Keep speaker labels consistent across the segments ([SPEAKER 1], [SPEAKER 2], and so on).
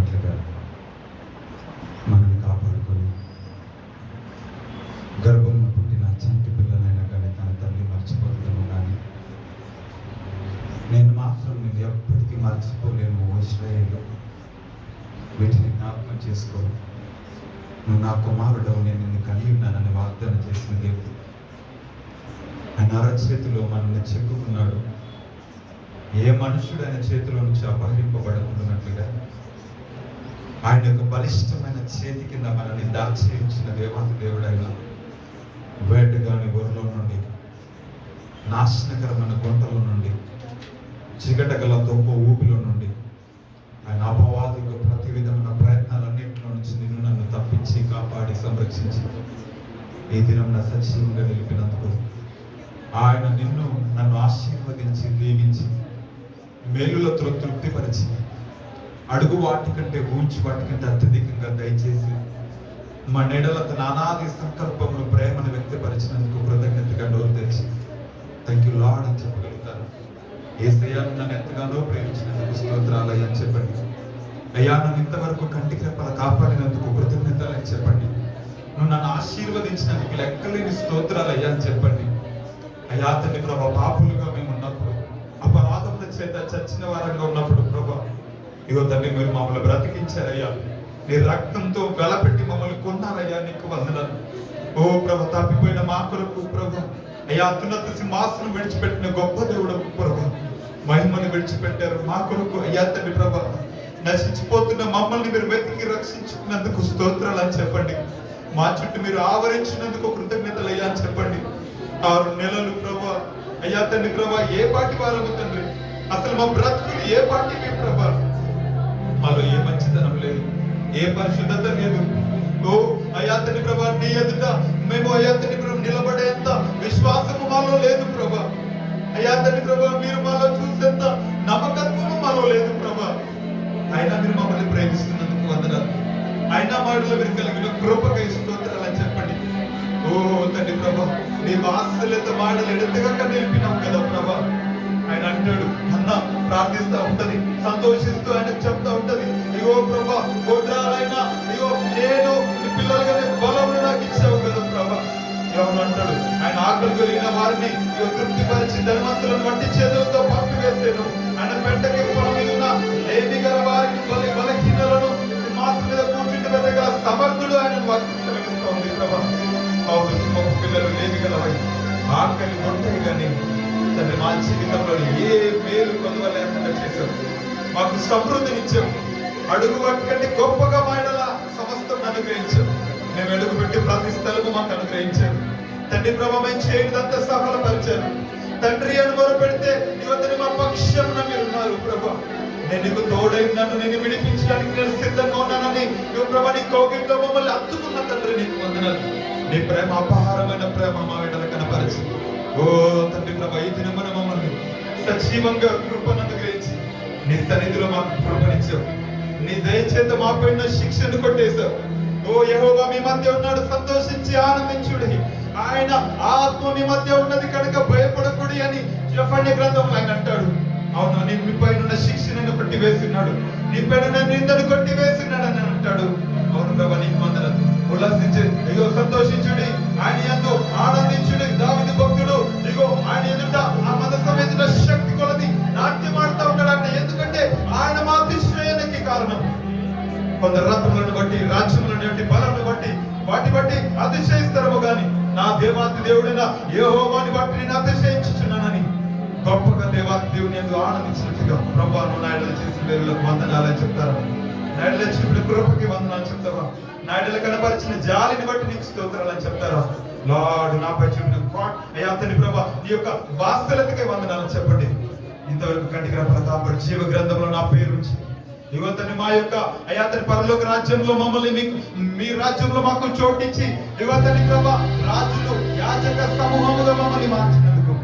[SPEAKER 1] చెప్పినట్లుగా మనల్ని కాపాడుకొని గర్భంలో పుట్టిన చంటి పిల్లలైనా కానీ తన తల్లి మర్చిపోతుందేమో కానీ నేను మాత్రం నేను ఎప్పటికీ మర్చిపోలేను. ఇశ్రాయేలు వీటిని జ్ఞాపకం చేసుకో, నువ్వు నా కుమారుడవు, నేను నిన్ను కలిగి ఉన్నానని వాగ్దానం చేసిన దేవుడు ఆయన అరచేతిలో మనల్ని చెక్కుకున్నాడు. ఏ మనుషుడు ఆయన చేతిలో నుంచి అపహరింపబడుతున్నట్లుగా ఆయన యొక్క బలిష్టమైన చేతి కింద మనల్ని దాచి ఉంచిన దేవాది దేవుడైన వేటగాని ఊరిలో నుండి, నాశనకరమైన గుంటల నుండి, చిగటగల దొంగ ఊపిలో నుండి, ఆయన అపవాదిక ప్రతి విధమైన ప్రయత్నాలన్నింటిలో నుంచి నిన్ను నన్ను తప్పించి కాపాడి సంరక్షించి ఈ దినం నా సజీవంగా నిలిపినందుకు ఆయన నిన్ను నన్ను ఆశీర్వదించి దీవించి మేలులతో తృప్తిపరిచి అడుగు వాటి కంటే ఊంచి వాటి కంటే అత్యధికంగా దయచేసి మా నెడల తన అనాది సంకల్పంలో ప్రేమను వ్యక్తపరిచినందుకు కృతజ్ఞతగా నోరు తెరిచి థ్యాంక్ యూ లార్డ్ అని చెప్పగలుగుతాను. యేసయ్యను నన్ను ఎంతగానో ప్రేమించినందుకు స్తోత్రాలయ్యా అని చెప్పండి. అయ్యా నన్ను ఇంతవరకు కంటికి రెప్పల కాపాడినందుకు కృతజ్ఞతలు అని చెప్పండి. నువ్వు నన్ను ఆశీర్వదించినందుకు లెక్కలేని స్తోత్రాలయ్యా అని చెప్పండి. అయ్యా తండ్రి ప్రభా, పాపులుగా మేము ఉన్నప్పుడు, అపరాధముల చేత చచ్చిన వారంగా ఉన్నప్పుడు ప్రభా, ఇగో తండ్రి మీరు మమ్మల్ని బ్రతికించారయ్యా, నీ రక్తంతో వెలపెట్టి మమ్మల్ని కొన్నారయ్యా, నీకు వందనాలు. ఓ ప్రభ, తప్పిపోయిన మా కొరకు ప్రభ, అయ్యా అత్యున్నత సింహాసనం విడిచిపెట్టిన గొప్ప దేవుడు ప్రభ, మహిమను విడిచిపెట్టారు మా కొరకు. అయ్యా తండ్రి ప్రభ, నశించిపోతున్న మమ్మల్ని మీరు వెతికి రక్షించుకున్నందుకు స్తోత్రాలు అని చెప్పండి. మా చుట్టూ మీరు ఆవరించినందుకు కృతజ్ఞతలు అయ్యా అని చెప్పండి. 6 నెలలు ప్రభా, అయ్యా తండ్రి ప్రభా, ఏ పాటి వారము తండ్రి, అసలు మా బ్రతుకులు ఏ పాటి మీ ప్రభా, మాలో ఏ మంచితనం లేదు, ఏ పరిశుద్ధత లేదు. ఓ అయ్యా తండ్రి ప్రభా, నీ ఎదుట మేము అయ్యా తండ్రి ప్రభా నిలబడేంత విశ్వాసము మాలో లేదు ప్రభా. అయ్యా తండ్రి ప్రభా, మీరు మాలో చూసేంత నమ్మకత్వము మాలో లేదు ప్రభా. అయినా మీరు మమ్మల్ని ప్రేమిస్తున్నందుకు వందనాలు. అయినా మాటలో మీరు కలిగిన కృపకై స్తోత్రాలు అని చెప్పండి. ఓ తండ్రి ప్రభా, నీ వాత్సల్యత మాటలు ఎడతెగక నిలిపినావు కదా ప్రభా. ఆయన అంటాడు, అన్న ప్రార్థిస్తూ ఉంటది, సంతోషిస్తూ ఆయన చెప్తా ఉంటది, ఇగో ప్రభా గొడ్రాలైనా ఇగో నేను పిల్లలుగానే బలం నాకు ఇచ్చావు కదా ప్రభా. ఎవరు అంటాడు, ఆయన ఆకలి కలిగిన వారిని ఇగో తృప్తిపరిచి ధనవంతులను వంటి చేతులతో పంపివేసాను. ఆయన పెట్టకి పొలం మీద లేని గల వారికి బలహీనలను సింహాసనం మీద కూర్చుంటే పెద్దగా సమర్థుడు ఆయన వర్తిస్తూ ఉంది ప్రభా. పిల్లలు లేని గలవై ఆకలి ఉంటాయి కానీ తండ్రి మా జీవితంలో ఏ మేలు కొలువ లేకుండా చేశావు, మాకు సమృద్ధినిచ్చావు, అడుగు వాటి కంటే గొప్పగా మాయడల సమస్తం అనుగ్రహించావు. మేము అడుగు పెట్టి ప్రతి స్థలము మాకు అనుగ్రహించావు తండ్రి ప్రభా. మేము చేయడంతా సఫలపరిచారు తండ్రి అని మొరపెడితే ఇవతని మా పక్షంలో మీరు ఉన్నారు ప్రభా. నేను నీకు తోడైనాను, నేను విడిపించడానికి నేను సిద్ధంగా ఉన్నానని నువ్వు ప్రభా నీ కౌగిట్లో మమ్మల్ని అత్తుకున్న తండ్రి నీకు వందనాలు. నీ ప్రేమ అపహారమైన ప్రేమ మా వెంటనే కనపరిచి ఓ తండ్రి ప్రభా, ఈ దినమున మమ్మల్ని సజీవంగా కృపను అనుగ్రహించి నీ సన్నిధిలో మాకు కృపనిచ్చావు. నీ దయచేత మా పైన శిక్షను కొట్టేశావు. ఓ యెహోవా మీ మధ్య ఉన్నాడు, సంతోషించి ఆనందించుడి, ఆయన ఆత్మ మీ మధ్య ఉన్నది కనుక భయపడకుడి అని యెఫన్య గ్రంథంలో ఆయన అంటాడు. అవును, నీ మీ పైన శిక్షను కొట్టి వేస్తున్నాడు, నీ పైన నిందను కొట్టి వేస్తున్నాడు అని అంటాడు. అవును ప్రభా, నీకు వందనాలు. ఉల్లాసించి ఇగో సంతోషించుడి, ఆయన యందు ఆనందించుడి. దావీదు భక్తుడు ఇగో ఆయన ఎదుట ఆ మనసమైన శక్తి కొలది నాట్యమాడుతూ ఉన్నాడంట. ఎందుకంటే ఆయన మా అతిశయానికి కారణం. కొందరు రథములను బట్టి, రాజ్యములను బట్టి, బలను బట్టి, వాటి బట్టి అతిశయిస్తారేమో గాని నా దేవాతి దేవుడైన యెహోవాని బట్టి నేను అతిశయించుచున్నానని గొప్పగా దేవాతి దేవుని యందు ఆనందించినట్టుగా ప్రభువా నువ్వు నాయడలు చేసిన వేరులకు వందనాలని చెప్తారా? నాయడలు చెప్పిన కృపకి వందనాలు చెప్తావా? నాయడలు కనపరిచిన జాలిని బట్టి నీకు స్తోత్రాలని చెప్తారా? లార్డ్ నాపై చూపిన అయ్యా తండ్రి ప్రభా నీ యొక్క వాత్సల్యతకే వందనాలని చెప్పండి. ఇంతవరకు కంటికి రెప్పల కాపాడి జీవ గ్రంథంలో నా పేరు ఉంచి ఇగో తండ్రి మా యొక్క అయ్యా తండ్రి పరలోక రాజ్యంలో మమ్మల్ని మీకు మీ రాజ్యంలో మాకు చోటించి ఇగో తండ్రి ప్రభా రాజులు యాజక సమూహముగా మమ్మల్ని మార్చినందుకు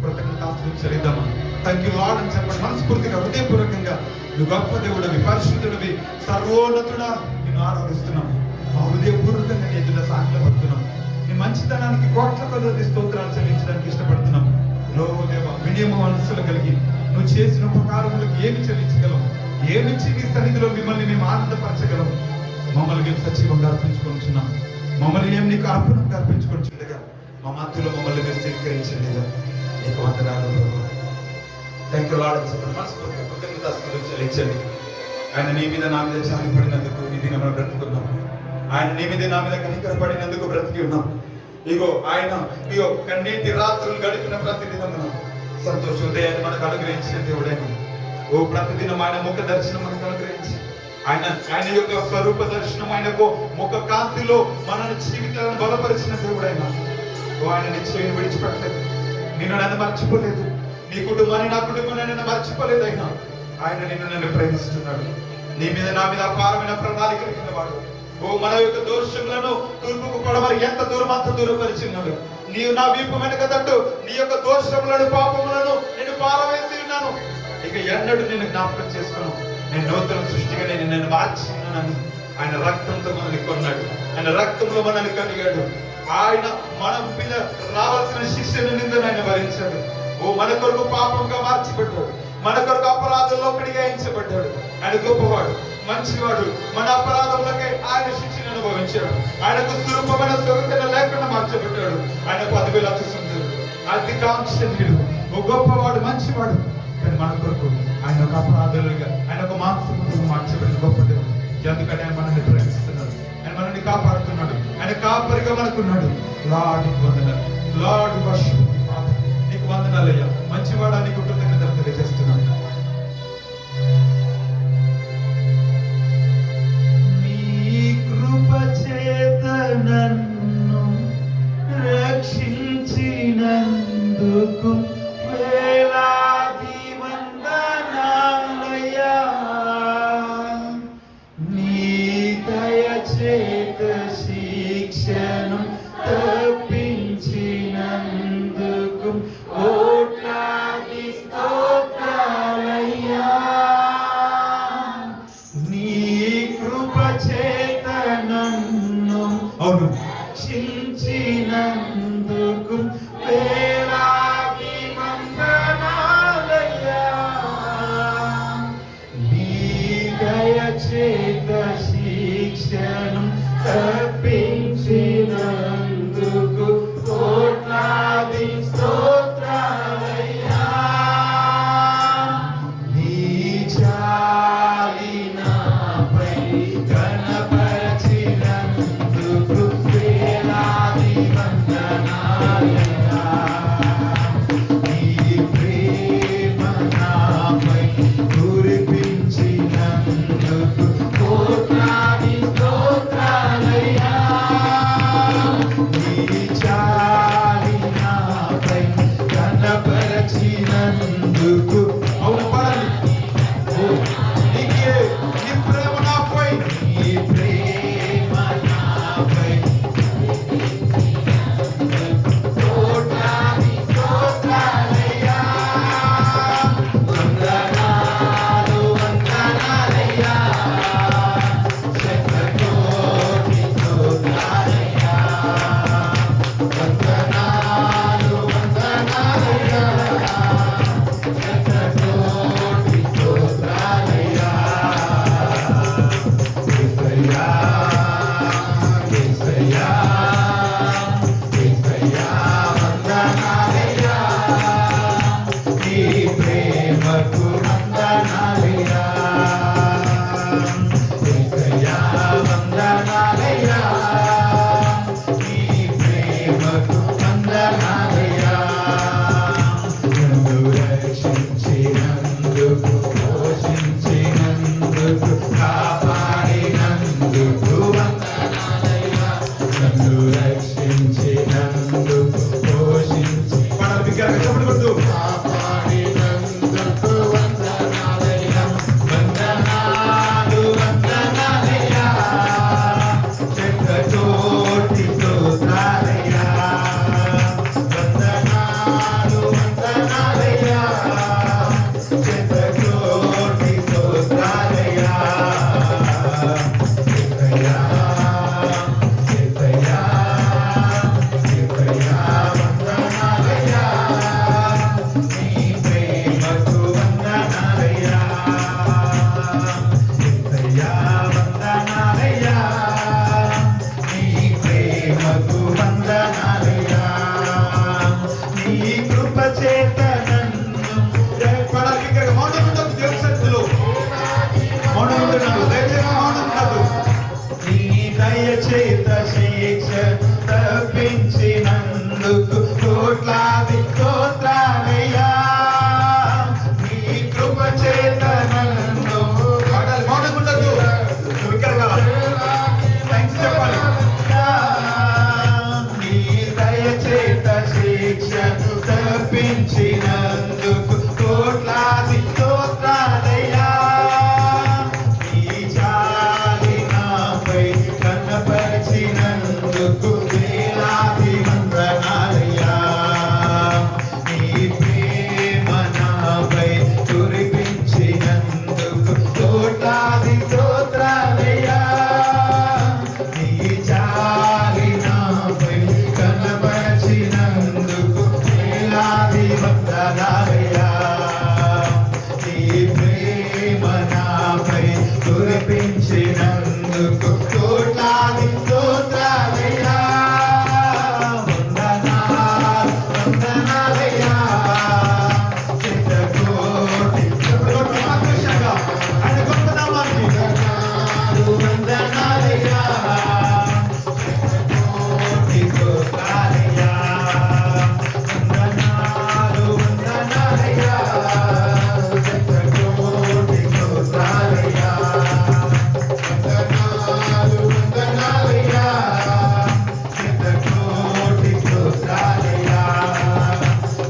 [SPEAKER 1] కృతజ్ఞతాస్తుతులు చెల్లిద్దామా? థాంక్యూ లార్డ్ అని చెప్పండి మనస్ఫూర్తిగా, హృదయపూర్వకంగా. నువ్వు గొప్ప దేవుడివి, పరిశుద్ధుడివి, సర్వోన్నతుడా, నిన్ను ఆరాధిస్తున్నాం. మా హృదయపూర్వకంగా నీ ఎదుట సాగిలపడుతున్నాం. నీ మంచితనానికి కోట్ల కొలది స్తోత్రాలు చెల్లించడానికి ఇష్టపడుతున్నాం. లో దేవ వినియమ మనస్సులు కలిగి నువ్వు చేసిన ఉపకారములకు ఏమి చెల్లించగలవు, ఏమిచ్చి నీ సన్నిధిలో మిమ్మల్ని మేము ఆనందపరచగలం? మమ్మల్ని మేము సజీవంగా అర్పించుకుంటున్నాం. మమ్మల్ని మేము నీకు అర్పణంగా అర్పించుకుంటుండగా మా మధ్యలో మమ్మల్ని మీరు స్వీకరించండిగా. నీకు వందనాలు ప్రభు. Thank you lord. మనస్ఫూర్తిగా కృతజ్ఞతాస్తుతులు చెల్లించండి. ఆయన నీ మీద నా మీద జాలిపడినందుకు ఈ దినం బ్రతుకున్నాం. ఆయన నీ మీద నా మీద కనికరపడినందుకు బ్రతికి ఉన్నాం. ఇగో కన్నీటి రాత్రులు గడిపిన ప్రతి దినమున సంతోష ఉదయాన్ని మనకు అనుగ్రహించిన దేవుడైన ఓ ప్రతిదినం ఆయన ముఖ దర్శనం మనకు అనుగ్రహించి ఆయన యొక్క స్వరూప దర్శనం ఆయనకు ముఖ కాంతిలో మన జీవితాలను బలపరిచిన దేవుడైన ఓ ఆయన నిశ్చయం విడిచిపెట్టలేదు. నిన్ను నన్ను మర్చిపోలేదు. నీ కుటుంబాన్ని నా కుటుంబాన్ని నన్ను మర్చిపోలేదు. ఆయన నిన్ను నన్ను ప్రేమిస్తున్నాడు. నీ మీద నా మీద అపారమైన ప్రణాళిక కలిగిన వాడు. ఓ మన యొక్క దోషములను తూర్పుకు పడమని ఎంత దూరం అంత దూరపరిచినాడు. నీవు నా వీపు వెనుక తట్టు నీ యొక్క దోషములను పాపములను నేను పారవేసి ఉన్నాను. ఇక ఎన్నడూ నేను జ్ఞాపకం చేసుకోను. నేను నూతన సృష్టిగా నేను మార్చినాను. ఆయన రక్తంతో మనల్ని కొన్నాడు. ఆయన రక్తంలో మనల్ని కడిగాడు. ఆయన మన మీద రావాల్సిన శిక్షను నిందను ఆయన భరించాడు. ఓ మన కొరకు పాపంగా మార్చిపెట్టాడు. మన కొరకు అపరాధంలో కడిగాయించబడ్డాడు. ఆయన గొప్పవాడు, మంచివాడు. మన అపరాధములకై ఆయన శిక్షను అనుభవించాడు. ఆయనకు స్వరూపమైన స్వరూపణ లేకుండా మార్చబడ్డాడు. ఆయన 10,000 అతిశుద్ధుడు, అతికాంక్షణీయుడు, ఓ గొప్పవాడు, మంచివాడు. కానీ మన కొరకు ఆయన ఒక అపరాధులుగా, ఆయన ఒక మాంసముగా మార్చబడిన గొప్ప దేవుడు. ఎందుకంటే ఆయన మనల్ని ప్రేమిస్తున్నాడు. ఆయన మనల్ని కాపాడుతున్నాడు. ఆయన కాపరిగా మనకున్నాడు. లార్డ్ వందనాలు. లార్డ్ వర్షిప్ ఫాదర్, నీకు వందనాలయ్యా. మంచివాడా, నీకు కృతజ్ఞతలు తెలియజేస్తున్నాను.
[SPEAKER 2] నన్ను రక్షించినందుకు వేలాది వందనాలయ్యా. నీ దయచేత శిక్షను తప్పించినందుకు కోట్లాది స్తోత్రాలయ్యా. నీ కృప చేత నన్ను రక్షించినందుకు వేలాది వందనాలయ్యా. నీ దయచేత శిక్షను తప్పించినందుకు కోట్లాది స్తోత్రాలయ్యా. నీ జాలి నాపై కనపరచినందుకు వేలాది వందనాలయ్యా. నీ ప్రేమ నాపై కురిపించినందుకు కోట్లాది స్తోత్రాలయ్యా. నీ జాలి నాపై కనపరచినందుకు
[SPEAKER 1] అవును పడాలి. నీ ప్రేమ నాపై,
[SPEAKER 2] నీ ప్రేమ నడిపించినందుకు కోట్లాది స్తోత్రాలయ్యా. వందనాలయ్యా. శతకోటి ఆకర్షంగా ఆయన గొప్ప నామానికి వందనాలయ్యా. శతకోటి స్తోత్రాలయ్యా. వందనాలు వందనాలయ్యా. శతకోటి స్తోత్రాలయ్యా. వందనాలు వందనాలయ్యా. శతకోటి స్తోత్రాలయ్యా.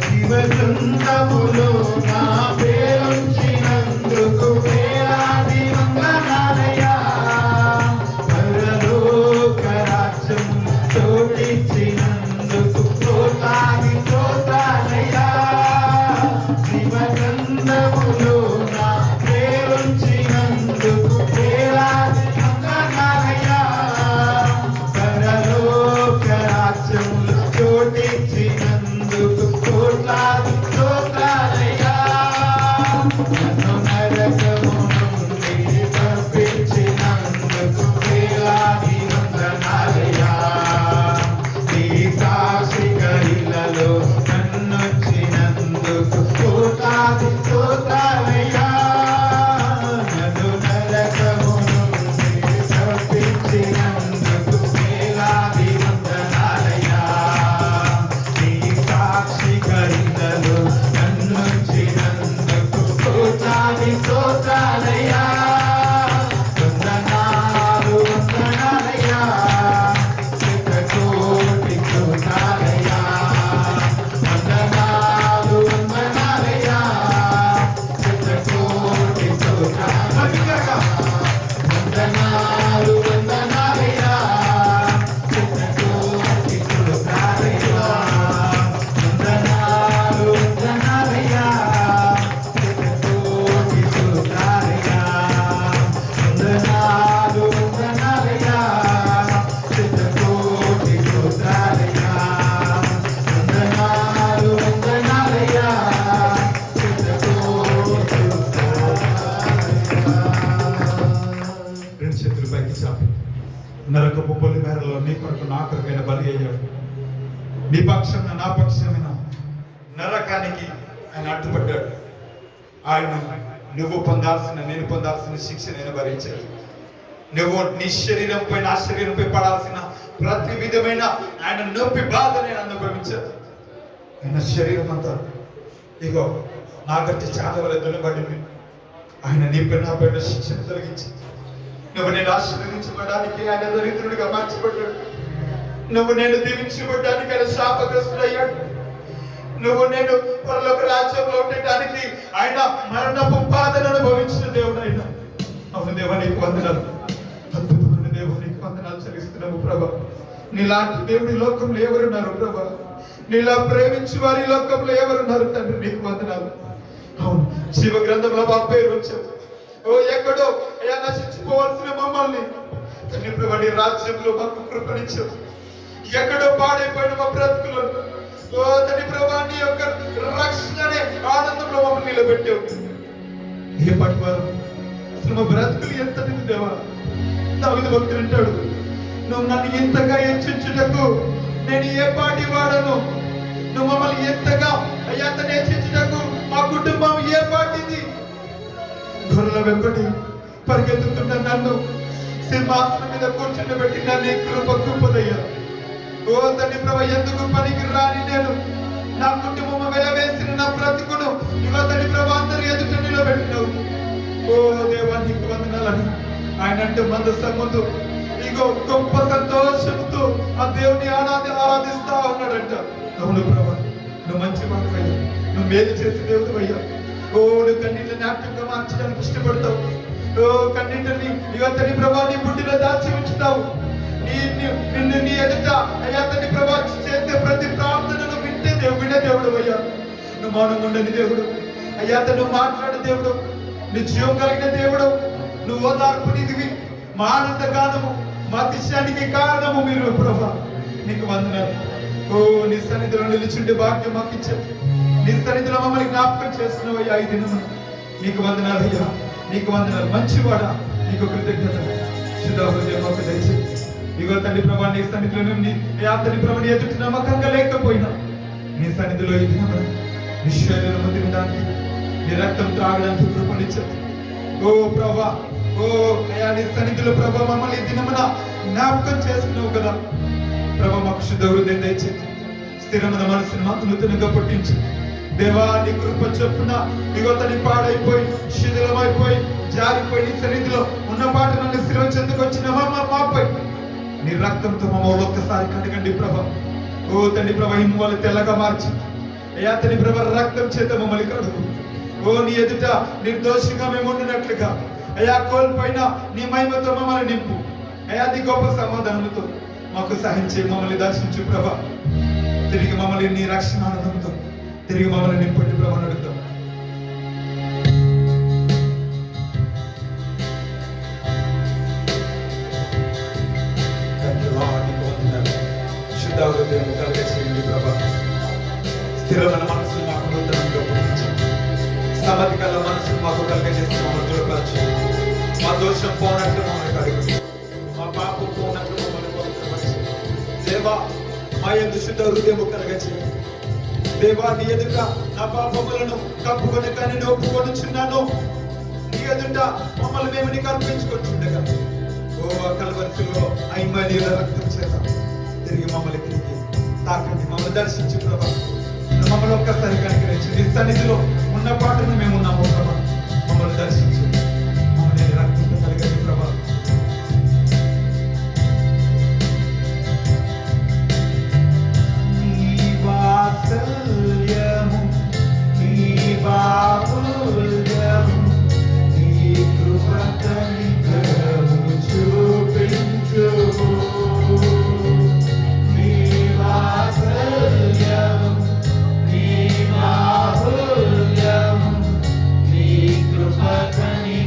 [SPEAKER 2] జీవగ్రంథములో నా పేరుంచినందుకు వేలాది వందనాలయ్యా. పరలోక రాజ్యం చోటిచ్చినందుకు కోట్లాది స్తోత్రాలయ్యా. జీవగ్రంథములో నా పేరుంచినందుకు వేలాది వందనాలయ్యా. పరలోక రాజ్యం చోటిచ్చినందుకు కోట్లాది స్తోత్రాలయ్యా. నన్ను నరకము నుండి తప్పించినందుకు వేలాది వందనాలయ్యా. నీ సాక్షిగా ఇళ్ళలో నన్నొచ్చినందుకు కోట్లాది స్తోత్రాలయ్యా. నన్ను నరకము నుండి తప్పించినందుకు వేలాది వందనాలయ్యా. నీ సాక్షిగా ఇళ్ళలో నన్నొచ్చినందుకు కోట్లాది స్తోత్రాలయ్యా. వందనాలు వందనాలయ్యా. శతకోటి స్తోత్రాలయ్యా. వందనాలు వందనాలయ్యా. శతకోటి స్తోత్రాలయ్యా. వందనాలు వందనాలయ్యా. శతకోటి స్తోత్రాలయ్యా. వందనాలు వందనాలయ్యా. శతకోటి స్తోత్రాలయ్యా. వందనాలు వందనాలయ్యా. శతకోటి స్తోత్రాలయ్యా. వందనాలు వందనాలయ్యా. శతకోటి స్తోత్రాలయ్యా.
[SPEAKER 1] రెండు చేతులు పైకి చాపి నరకపు పొలి మేరలో నీ కొరకు నా కొరకైన బలి అయ్యాడు. నీ పక్షమైన నా పక్షమైన నరకానికి ఆయన అడ్డుపడ్డాడు. ఆయన నువ్వు పొందాల్సిన నేను పొందాల్సిన శిక్ష నేను భరించాడు. నువ్వు నీ శరీరంపై నా శరీరంపై పడాల్సిన ప్రతి విధమైన ఆయన నొప్పి బాధ నేను అనుభవించాను. ఆయన శరీరం అంతా ఇగో నాగట్టి చాలా వల్ల దున్నబడింది. ఆయన నీపై నా పైన శిక్షను తొలగించి నువ్వు నేను ఆశీర్వదించబడడానికి ఆయన దరిద్రుడిగా మార్చబడ్డాడు. నువ్వు నేను దీవించబడ్డానికి ఆయన శాపగ్రస్తుడయ్యాడు. నువ్వు నేను పరలోక రాజ్యంలో ఉండటానికి ఆయన మరణపు బాధను అనుభవించిన దేవుడు ఆయన. అవును దేవా, నీకు వందనాలు. అద్భుతమైన దేవుడు, నీకు వందనాలు చెల్లిస్తున్నాము ప్రభా. నీలాంటి దేవుడి లోకంలో ఎవరున్నారు ప్రభా? నీలా ప్రేమించి వారి లోకంలో ఎవరున్నారు తండ్రి? నీకు వందనాలు. అవును, జీవ గ్రంథంలో మా పేరు వచ్చావు. ఓ ఎక్కడో అయ్యా నశించిపోవాల్సిన మమ్మల్ని తండ్రి ప్రభా నీ రాజ్యంలో మాకు కృపణించావు. ఎక్కడో పాడైపోయిన మా బ్రతుకులు ఓ తండ్రి ప్రభా నీ యొక్క రక్షణ అనే ఆనందంలో మమ్మల్ని నిలబెట్టావు. ఏ పట్టువారు అసలు మా బ్రతుకులు ఎంత దేవా. దావీదు భక్తుడు అంటాడు, నువ్వు నన్ను ఇంతగా హెచ్చించుటకు నేను ఏ పాటి వాడను? నువ్వు మమ్మల్ని ఎంతగా అయ్యా తను హెచ్చించుటకు మా కుటుంబం ఏ పాటిది? గొర్రెల వెంబడి పరిగెత్తుతున్న నన్ను సింహాసనం మీద కూర్చుండబెట్టి నన్ను కృప కృపదయ్యా. ఓ తండ్రి ప్రభా, ఎందుకు పనికి రాని నేను నా కుటుంబం వెలవేసిన నా బ్రతుకును ఇగో తండ్రి ప్రభా అందరూ ఎదుట నిలబెట్టినావు. ఓ దేవా, నీకు వందనాలని ఆయన అంటే ముందు ఇగో గొప్ప సంతోషంతో ఆ దేవుని ఆరాధిస్తా ఉన్నాడంట. అవును ప్రభా, నువ్వు మంచి వాడివయ్యా, నువ్వు మేలు చేసే దేవుడు అయ్యా. ఓ నువ్వు కన్నీళ్ళని నాట్యంగా మార్చడానికి ఇష్టపడతావు. ఓ కన్నీళ్ళని ఇగో తండ్రి ప్రభా నీ బుడ్డిలో దాచి ఉంచుతావు. నిన్ను నీ ఎదుట అయ్యా తండ్రి ప్రభా చేసే ప్రతి ప్రార్థనను వినే దేవుడు అయ్యా. నువ్వు మౌనం ఉండని దేవుడు అయ్యా. నువ్వు మాట్లాడే దేవుడు, నీ జీవం కలిగిన దేవుడు, నువ్వు ఓదార్పు నిధివి, మా ఆనంద గానము, మా అతిశయానికి కారణము మీరు ప్రభా. నీకు వందనాలు. ఓ నీ సన్నిధిలో నిలిచుండే భాగ్యం మాకు ఇచ్చావు. నీ సన్నిధిలో మమ్మల్ని జ్ఞాపకం చేస్తున్నావు అయ్యా ఈ దినము. నీకు వందనాలు అయ్యా, నీకు వందనాలు. మంచివాడా, నీకు కృతజ్ఞత శుద్ధ హృదయం మాకు దయచేయి. ఇగో తండ్రి ప్రభా నీ సన్నిధిలో నుండి తండ్రి ప్రభా నీ ఎదుటి నమ్మకంగా లేకపోయినా నీ సన్నిధిలో ఇది నీ శరీరము తినడానికి నీ రక్తం త్రాగడానికి కృపనిచ్చావు. ఓ ప్రభా, ఓ అయా నీ సన్నిధిలో ప్రభా మమ్మల్ని దినమున జ్ఞాపకం చేసుకున్నావు కదా ప్రభా. మాకు శుద్ధ హృదయం దయచేయి. స్థిరమైన మనసుని మాకు నూతనంగా పుట్టించు దేవా. నీ కృప చొప్పున ఇగో తని పాడైపోయి శిథిలమైపోయి జారిపోయి నీ సన్నిధిలో ఉన్న పాట నన్ను శిలువ చెందుకొచ్చిన మాపై నీ రక్తంతో మమ్మల్ని ఒక్కసారి కడగండి ప్రభా. ఓ తండ్రి ప్రభా హిమ వాళ్ళు తెల్లగా మార్చి అయ్యా తండ్రి ప్రభా రక్తం చేత మమ్మల్ని కడుగు. ఓ నీ ఎదుట నిర్దోషంగా మేము ఉండినట్లుగా అయ్యా కోల్పోయిన నీ మహిమతో మమ్మల్ని నింపు అయ్యా నీ గొప్ప సమాధానంతో మాకు సహించి మమ్మల్ని దర్శించు ప్రభా. తిరిగి మమ్మల్ని నీ రక్షణ ఆనందంతో తిరిగి మమ్మల్ని నింపండి ప్రభా అడుగుతాం. శుద్ధ హృదయం కలిగచేయండి ప్రభా. స్థిరమైన మనసును మాకు నూతనంగా పుట్టించు. సమతి కల మనసును మాకు కలిగజేసి మమ్మల్ని దూరపరచు. మా దోషం పోనట్లు మమ్మల్ని కడుగు. మా పాపం పోనట్లు మమ్మల్ని పవిత్రపరచు దేవా. మా యందు శుద్ధ హృదయము కలగచేయండి దేవా. నీ ఎదుట నా పాపములను కప్పుకొని కానీ ఒప్పుకొనుచున్నాను. నీ ఎదుట మమ్మల్ని మేము నీకు అర్పించుకొచ్చుండగా ఓ కల్వరిలో ఐమనీల రక్తం చేత తిరిగి మమ్మల్ని తిరిగి తాకండి. మమ్మల్ని దర్శించు ప్రభా. మమ్మల్ని ఒక్కసారి కనికరించి నీ సన్నిధిలో ఉన్న పాటను మేము ఉన్నాము ప్రభా. మమ్మల్ని దర్శించు. మమ్మల్ని రక్తంతో కలిగండి ప్రభా. వాత్సల్యము నీ బాహుల్యము నీ కృప కనికరము చూపించు. నీ వాత్సల్యము నీ బాహుల్యము నీ కృప కనికరము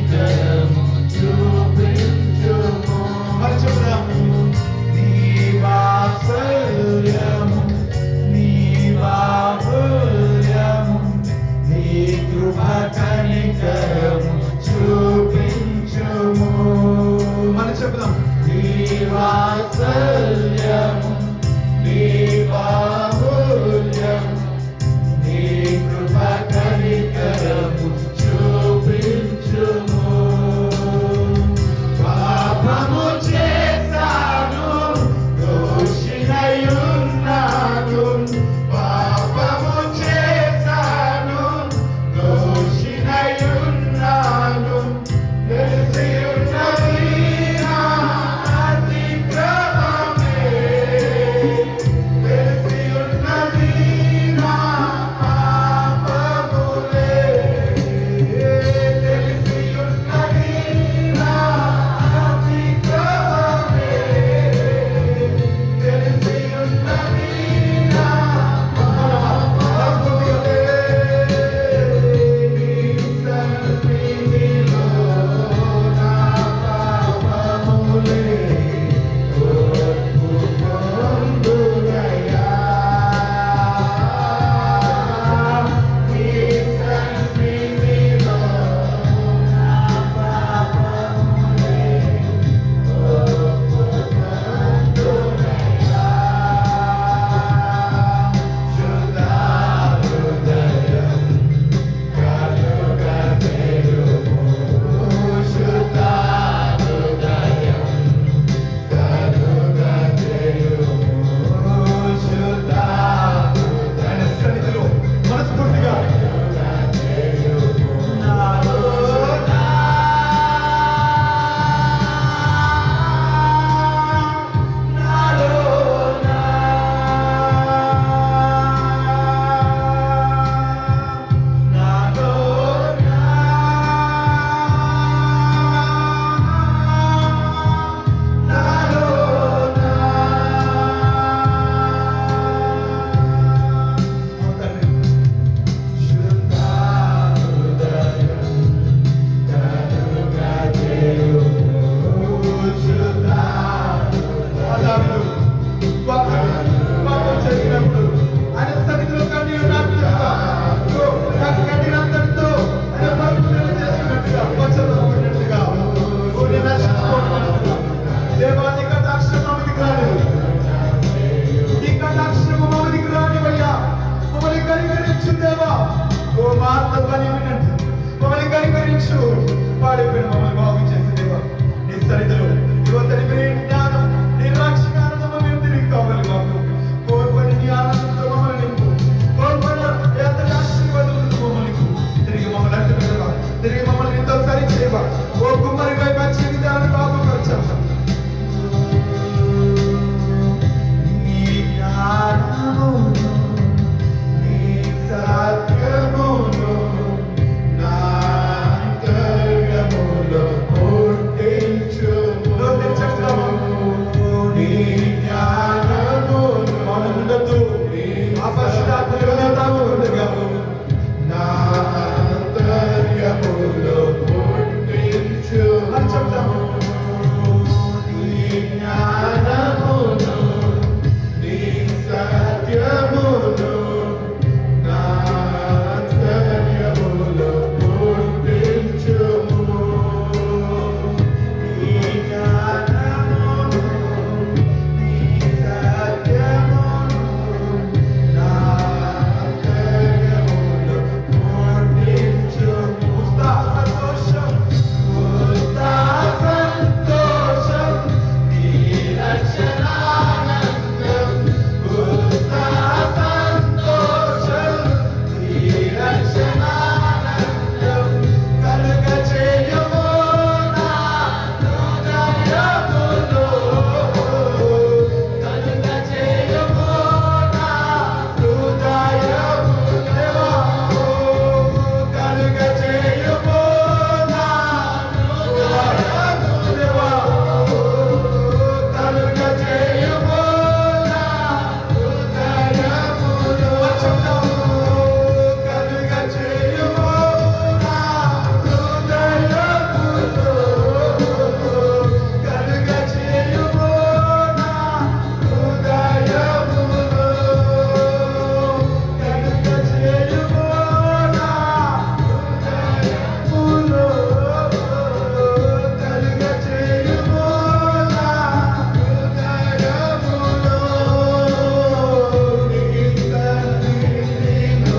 [SPEAKER 1] ధ్వని వినండి. మమ్మల్ని కనికరించు. పాడైపోయిన మమ్మల్ని బాగు చేసే దేవా, నీ సన్నిధిలో ఇదిగో తండ్రి నీ జ్ఞానం, నీ రక్షణ ఆనందము మేము తిరిగి కావాలి మాకు. కోల్పోయిన నీ ఆనందంతో మమ్మల్ని నింపు. కోల్పోయిన ఎంతటి ఆశీర్వాదాలతో మమ్మల్ని నింపు. తిరిగి మమ్మల్ని అంటుగా, తిరిగి మమ్మల్ని నీతో సరి చేయవా. ఓ కుమ్మరిపై మంచి విధానాన్ని బాగుపరచాలి. నీ జ్ఞానమును, నీ సత్యమును నా అంతర్యములో పుట్టించుము. నీ జ్ఞానమును మనముండదు అపశ్చాత్తాపముగా నా అంతర్యములో పుట్టించుము. నీ జ్ఞానమును, నీ సత్యమును నా అంతర్యములో పుట్టించుము. నీ జ్ఞానమును, నీ సత్యమును నా అంతర్యములో పుట్టించుము. సంతోషం, సంతోషం, నీ రక్షణానందం. సంతోషం, నీ రక్షణానందం కలుగచేయుము నా హృదయములో. కలుగచేయుము నా హృదయములో. కలుగచేయుము నా హృదయములో. కలుగచేయుము నా హృదయములో. కలుగచేయుము నా హృదయములో. కలుగచేయుము నా హృదయములో. కలుగచేయుము నా హృదయములో. కలుగచేయుము నా హృదయములో. నీ సన్నిధిలో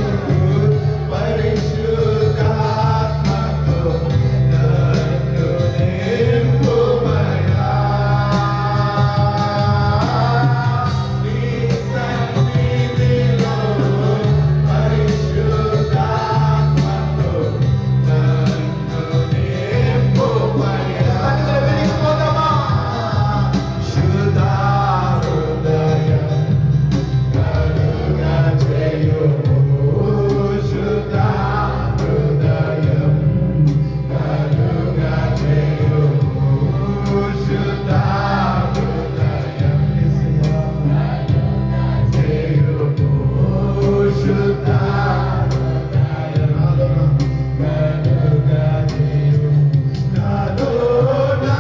[SPEAKER 1] పరిశుద్ధాత్మతో నన్ను నింపుమయ్యా. నీ సన్నిధిలో పరిశుద్ధాత్మతో నన్ను నింపుమయ్యా. శుద్ధ హృదయం కలుగచేయుము. శుద్ధ హృదయం కలుగచేయుము. శుద్ధ హృదయం కలుగచేయుము. శుద్ధ హృదయం కలుగచేయుము. నాలోనా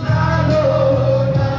[SPEAKER 1] నాలోనా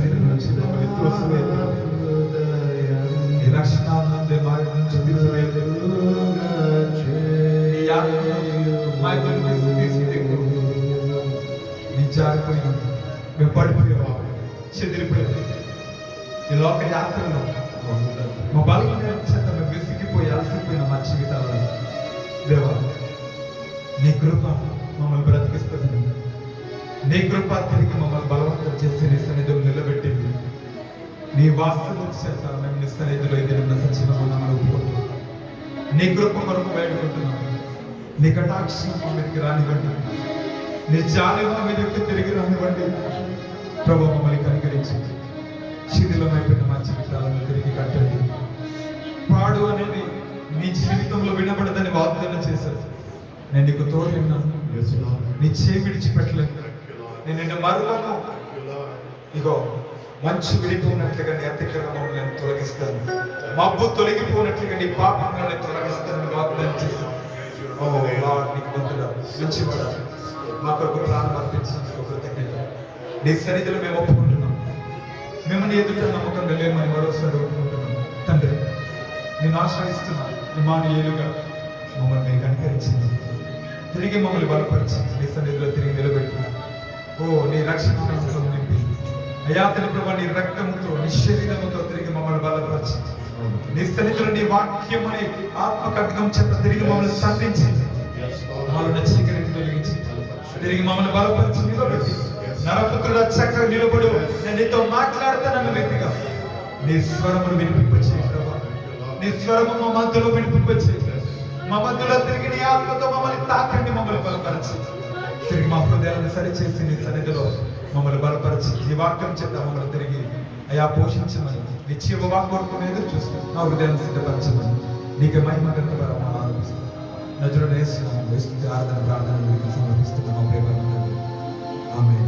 [SPEAKER 1] శరీరం నుంచి మమ్మల్ని త్రోసివేయదు. నీ రక్షణ ఆనందే మా నుంచి తీసివేయదు. నీ ఆత్మను మా ఇద్దరి నుంచి తీసివేయదు. నీ జారిపోయిన మేము పడిపోయావా, చెదిరిపోయావు. ఈ లోక యాత్రలో మా బలమైన చేత మేము విసిగిపోయి అలసిపోయిన మా జీవితాలను దేవా, నీ కృప మమ్మల్ని బ్రతికిస్తుంది. నీ కృప తిరిగి మమ్మల్ని బలవంతం చేసి నీ సన్నిధిలో నిలబెట్టింది. నీ వాస్తవం చేత మేము నీ సన్నిధిలో ఎదిరిన సచివమని ఒప్పుకుంటున్నాం. నీ కృప కొరకు వేడుకుంటున్నాం. నీ కటాక్షం మా మీదకి రానివ్వండి. నీ జాలి మా మీదకి తిరిగి రానివ్వండి. ప్రభు మమ్మల్ని కనికరించి శిథిలమైపోయిన మా జీవితాలను తిరిగి కట్టండి. పాడు అనేది నీ జీవితంలో వినబడదని వాగ్దానం చేశారు. నేను నీకు తోడున్నాను. నీ చేయి విడిచిపెట్టలేదు. నేను నిన్ను మరువను. ఇగో మంచు విడిపోయినట్లుగా నీ అతిక్రమం నేను తొలగిస్తాను. మబ్బు తొలగిపోయినట్లుగా నీ పాపంలో నేను తొలగిస్తానని వాగ్దానం చేశాను. ఓ లార్డ్, నీకు వందనాలు. మంచివాడా, మా కొరకు ప్రాణం అర్పించినందుకు కృతజ్ఞత. నీ సన్నిధిలో మేము ఒప్పుకుంటున్నాం. మిమ్మల్ని ఎదుట నమ్మకంగా లేమని మరోసారి ఒప్పుకుంటున్నాం. తండ్రి, నేను ఆశ్రయిస్తున్నాను. ఇమ్మానుయేలుగా మమ్మల్ని మీరు కనికరించింది. తిరిగి మమ్మల్ని బలపరిచి నీ సన్నిధిలో తిరిగి నిలబెట్టి, ఓ నీ రక్షణ నింపి అయ్యా తండ్రి ప్రభు, నీ రక్తముతో నీ శరీరముతో తిరిగి మమ్మల్ని బలపరిచి నీ సన్నిధిలో నీ వాక్యం అనే ఆత్మ ఖడ్గం చేత తిరిగి మమ్మల్ని సంధించి మమ్మల్ని చీకటిని తొలగించి తిరిగి మమ్మల్ని బలపరిచి నిలబెట్టి నరపుత్రుడు చక్కగా నిలబడు, నేను నీతో మాట్లాడుతానన్న వ్యక్తిగా నీ స్వరమును వినిపింపచేయి ప్రభా. నీ స్వరము మా మధ్యలో వినిపింపచేయి. మా మధ్యలో తిరిగి నీ ఆత్మతో మమ్మల్ని తాకండి. మమ్మల్ని బలపరిచి తిరిగి మా హృదయాలను సరిచేసి నీ సన్నిధిలో మమ్మల్ని బలపరిచి నీ వాక్యం చేత మమ్మల్ని తిరిగి అయా పోషించమని నీ జీవ వాక్యం ఎదురు చూస్తూ నా హృదయాలను సిద్ధపరచమని నీకు మహిమ గంట ఆరోపిస్తాను. నజరుడేసు ఆరాధన ప్రార్థన సమర్పిస్తున్నాం. ప్రేమ ఆమె.